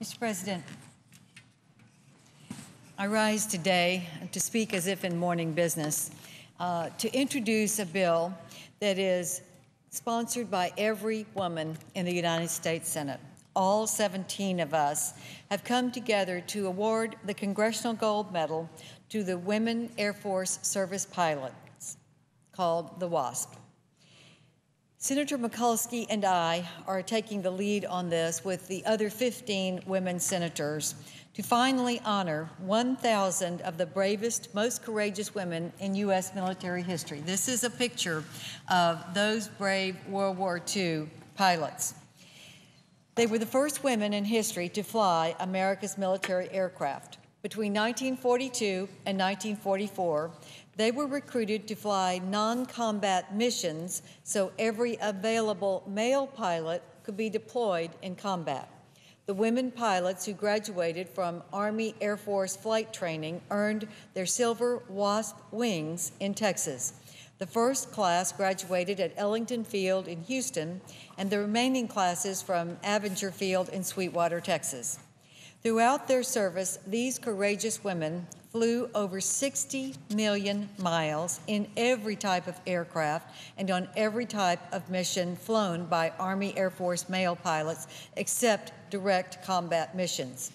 Mr. President, I rise today to speak as if in morning business, to introduce a bill that is sponsored by every woman in the United States Senate. All 17 of us have come together to award the Congressional Gold Medal to the Women Airforce Service Pilots, called the WASP. Senator Mikulski and I are taking the lead on this with the other 15 women senators to finally honor 1,000 of the bravest, most courageous women in U.S. military history. This is a picture of those brave World War II pilots. They were the first women in history to fly America's military aircraft. Between 1942 and 1944, they were recruited to fly non-combat missions so every available male pilot could be deployed in combat. The women pilots who graduated from Army Air Force flight training earned their silver WASP wings in Texas. The first class graduated at Ellington Field in Houston, and the remaining classes from Avenger Field in Sweetwater, Texas. Throughout their service, these courageous women flew over 60 million miles in every type of aircraft and on every type of mission flown by Army Air Force male pilots, except direct combat missions.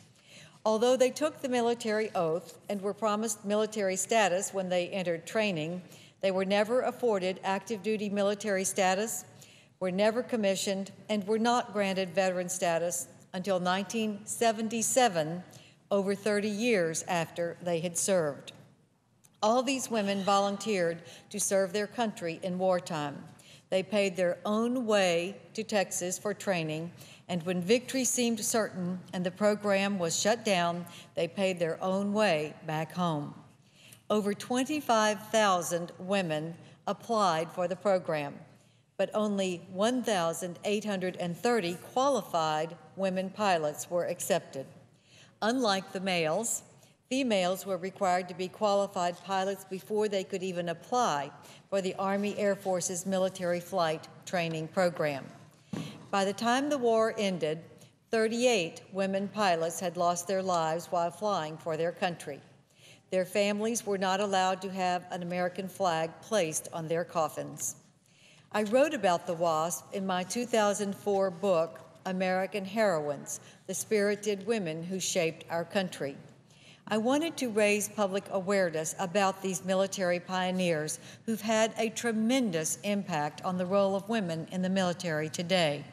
Although they took the military oath and were promised military status when they entered training, they were never afforded active duty military status, were never commissioned, and were not granted veteran status until 1977, over 30 years after they had served. All these women volunteered to serve their country in wartime. They paid their own way to Texas for training, and when victory seemed certain and the program was shut down, they paid their own way back home. Over 25,000 women applied for the program, but only 1,830 qualified women pilots were accepted. Unlike the males, females were required to be qualified pilots before they could even apply for the Army Air Force's military flight training program. By the time the war ended, 38 women pilots had lost their lives while flying for their country. Their families were not allowed to have an American flag placed on their coffins. I wrote about the WASP in my 2004 book, American Heroines, the Spirited Women Who Shaped Our Country. I wanted to raise public awareness about these military pioneers who've had a tremendous impact on the role of women in the military today.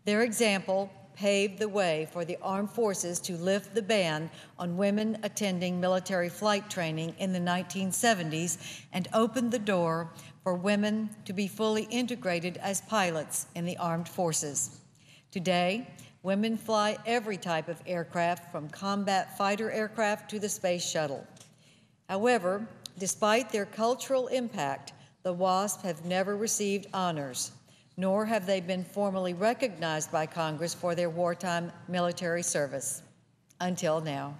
Their example paved the way for the armed forces to lift the ban on women attending military flight training in the 1970s and opened the door for women to be fully integrated as pilots in the armed forces. Today, women fly every type of aircraft, from combat fighter aircraft to the space shuttle. However, despite their cultural impact, the WASP have never received honors, nor have they been formally recognized by Congress for their wartime military service, until now.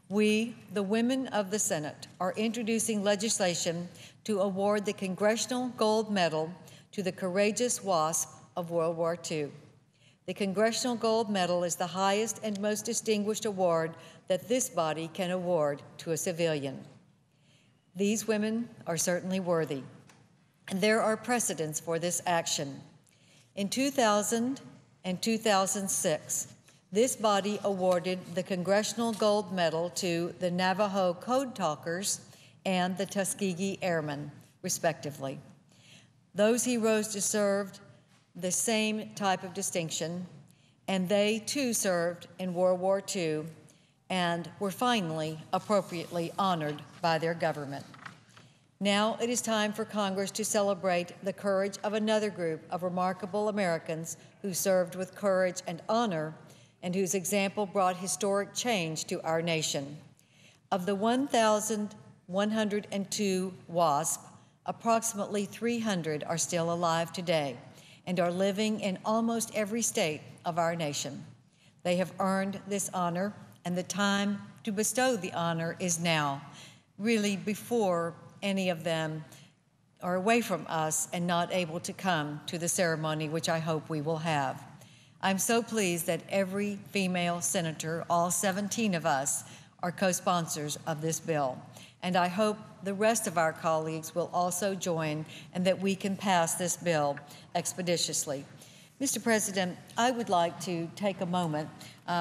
We, the women of the Senate, are introducing legislation to award the Congressional Gold Medal to the courageous WASP of World War II. The Congressional Gold Medal is the highest and most distinguished award that this body can award to a civilian. These women are certainly worthy, and there are precedents for this action. In 2000 and 2006, this body awarded the Congressional Gold Medal to the Navajo Code Talkers and the Tuskegee Airmen, respectively. Those heroes deserved the same type of distinction, and they too served in World War II and were finally appropriately honored by their government. Now it is time for Congress to celebrate the courage of another group of remarkable Americans who served with courage and honor and whose example brought historic change to our nation. Of the 1,102 WASP, approximately 300 are still alive today and are living in almost every state of our nation. They have earned this honor, and the time to bestow the honor is now, really before any of them are away from us and not able to come to the ceremony, which I hope we will have. I'm so pleased that every female senator, all 17 of us, are co-sponsors of this bill. And I hope the rest of our colleagues will also join and that we can pass this bill expeditiously. Mr. President, I would like to take a moment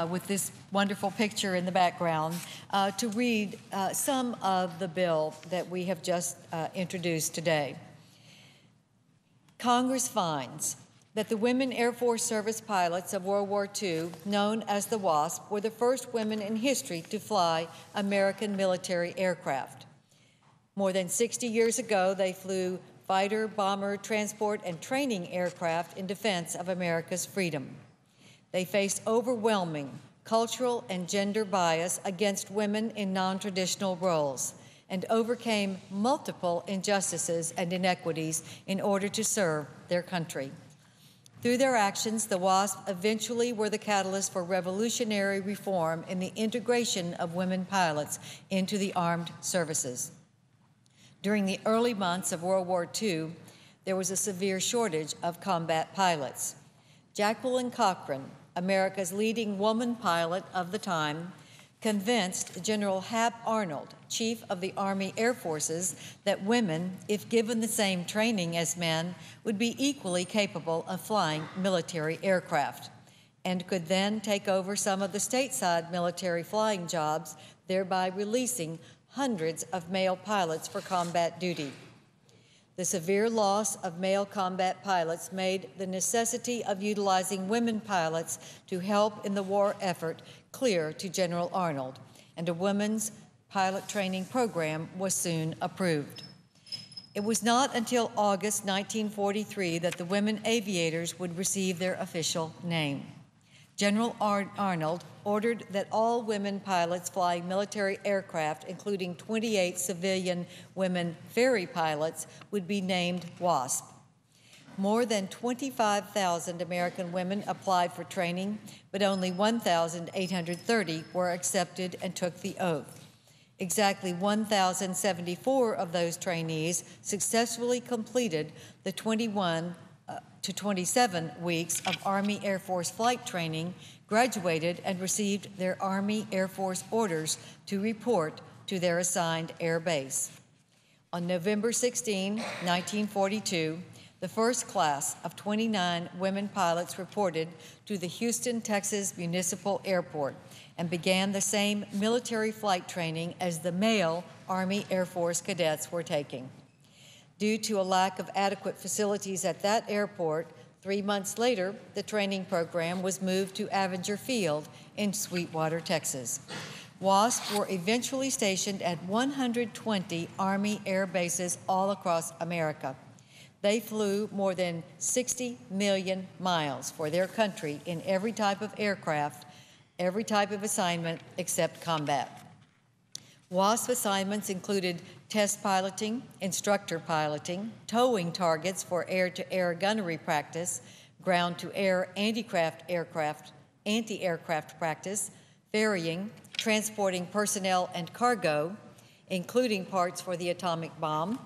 with this wonderful picture in the background to read some of the bill that we have just introduced today. Congress finds that the Women Air Force Service Pilots of World War II, known as the WASP, were the first women in history to fly American military aircraft. More than 60 years ago, they flew fighter, bomber, transport, and training aircraft in defense of America's freedom. They faced overwhelming cultural and gender bias against women in non-traditional roles and overcame multiple injustices and inequities in order to serve their country. Through their actions, the WASP eventually were the catalyst for revolutionary reform in the integration of women pilots into the armed services. During the early months of World War II, there was a severe shortage of combat pilots. Jacqueline Cochran, America's leading woman pilot of the time, convinced General Hap Arnold, Chief of the Army Air Forces, that women, if given the same training as men, would be equally capable of flying military aircraft and could then take over some of the stateside military flying jobs, thereby releasing hundreds of male pilots for combat duty. The severe loss of male combat pilots made the necessity of utilizing women pilots to help in the war effort clear to General Arnold, and a women's pilot training program was soon approved. It was not until August 1943 that the women aviators would receive their official name. General Arnold ordered that all women pilots flying military aircraft, including 28 civilian women ferry pilots, would be named WASP. More than 25,000 American women applied for training, but only 1,830 were accepted and took the oath. Exactly 1,074 of those trainees successfully completed the 21 to 27 weeks of Army Air Force flight training, graduated, and received their Army Air Force orders to report to their assigned air base. On November 16, 1942, the first class of 29 women pilots reported to the Houston, Texas Municipal Airport and began the same military flight training as the male Army Air Force cadets were taking. Due to a lack of adequate facilities at that airport, 3 months later, the training program was moved to Avenger Field in Sweetwater, Texas. WASP were eventually stationed at 120 Army air bases all across America. They flew more than 60 million miles for their country in every type of aircraft, every type of assignment except combat. WASP assignments included test piloting, instructor piloting, towing targets for air-to-air gunnery practice, ground-to-air anti-aircraft practice, ferrying, transporting personnel and cargo, including parts for the atomic bomb,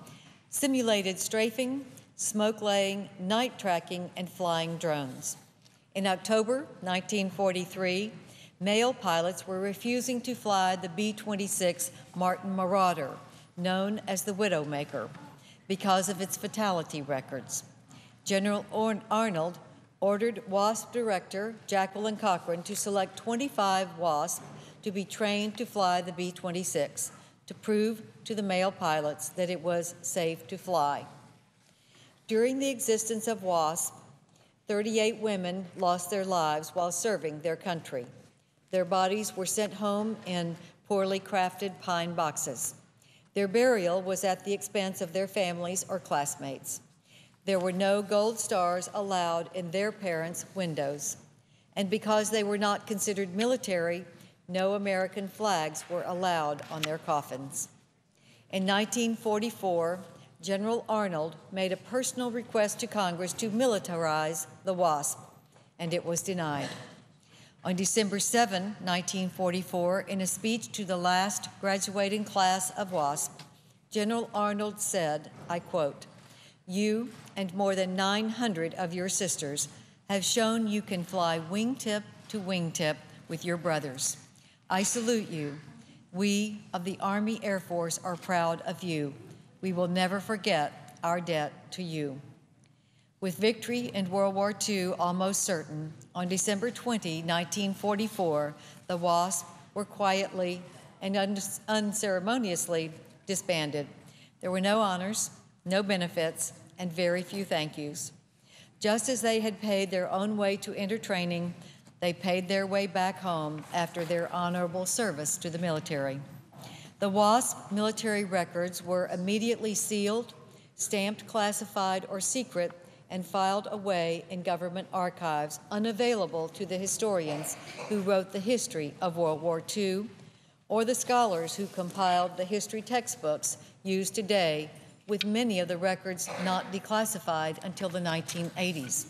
simulated strafing, smoke laying, night tracking, and flying drones. In October 1943, male pilots were refusing to fly the B-26 Martin Marauder, known as the Widowmaker, because of its fatality records. General Arnold ordered WASP Director Jacqueline Cochran to select 25 WASP to be trained to fly the B-26 to prove to the male pilots that it was safe to fly. During the existence of WASP, 38 women lost their lives while serving their country. Their bodies were sent home in poorly crafted pine boxes. Their burial was at the expense of their families or classmates. There were no gold stars allowed in their parents' windows. And because they were not considered military, no American flags were allowed on their coffins. In 1944, General Arnold made a personal request to Congress to militarize the WASP, and it was denied. On December 7, 1944, in a speech to the last graduating class of WASP, General Arnold said, I quote, "You and more than 900 of your sisters have shown you can fly wingtip to wingtip with your brothers. I salute you. We of the Army Air Force are proud of you. We will never forget our debt to you. With victory in World War II almost certain, on December 20, 1944, the WASP were quietly and unceremoniously disbanded. There were no honors, no benefits, and very few thank yous. Just as they had paid their own way to enter training, they paid their way back home after their honorable service to the military. The WASP military records were immediately sealed, stamped classified or secret, and filed away in government archives, unavailable to the historians who wrote the history of World War II, or the scholars who compiled the history textbooks used today, with many of the records not declassified until the 1980s.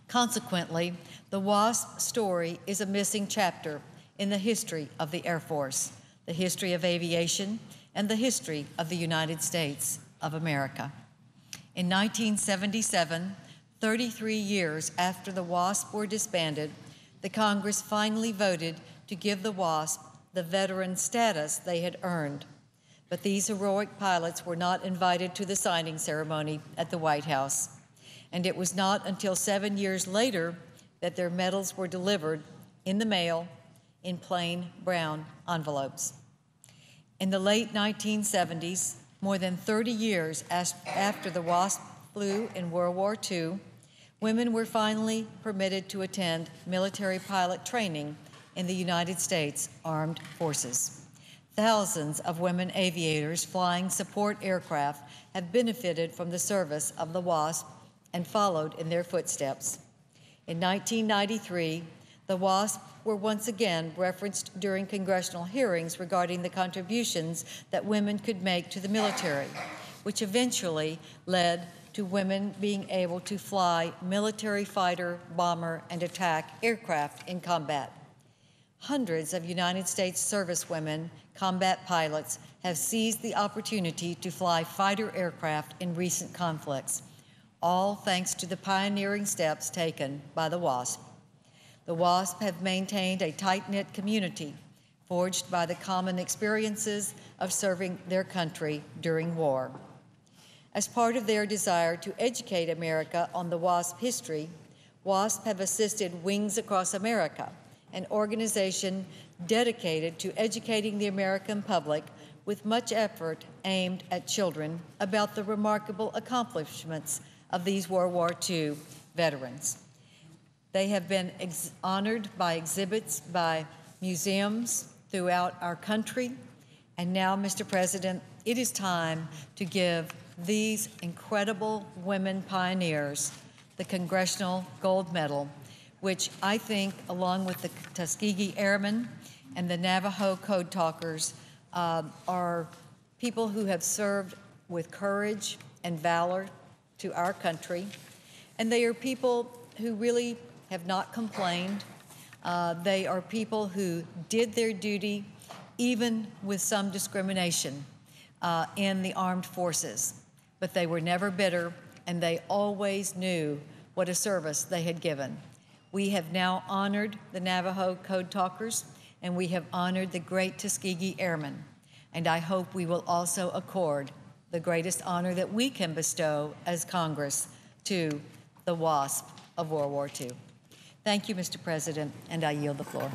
Consequently, the WASP story is a missing chapter in the history of the Air Force, the history of aviation, and the history of the United States of America. In 1977, 33 years after the WASP were disbanded, the Congress finally voted to give the WASP the veteran status they had earned. But these heroic pilots were not invited to the signing ceremony at the White House. And it was not until 7 years later that their medals were delivered in the mail in plain brown envelopes. In the late 1970s, more than 30 years after the WASP flew in World War II, women were finally permitted to attend military pilot training in the United States Armed Forces. Thousands of women aviators flying support aircraft have benefited from the service of the WASP and followed in their footsteps. In 1993, the WASP were once again referenced during congressional hearings regarding the contributions that women could make to the military, which eventually led to women being able to fly military fighter, bomber, and attack aircraft in combat. Hundreds of United States servicewomen, combat pilots, have seized the opportunity to fly fighter aircraft in recent conflicts, all thanks to the pioneering steps taken by the WASP. The WASP have maintained a tight-knit community forged by the common experiences of serving their country during war. As part of their desire to educate America on the WASP history, WASP have assisted Wings Across America, an organization dedicated to educating the American public with much effort aimed at children about the remarkable accomplishments of these World War II veterans. They have been honored by exhibits by museums throughout our country. And now, Mr. President, it is time to give these incredible women pioneers the Congressional Gold Medal, which I think, along with the Tuskegee Airmen and the Navajo Code Talkers, are people who have served with courage and valor to our country. And they are people who really have not complained. They are people who did their duty, even with some discrimination in the armed forces. But they were never bitter, and they always knew what a service they had given. We have now honored the Navajo Code Talkers, and we have honored the great Tuskegee Airmen. And I hope we will also accord the greatest honor that we can bestow as Congress to the WASP of World War II. Thank you, Mr. President, and I yield the floor.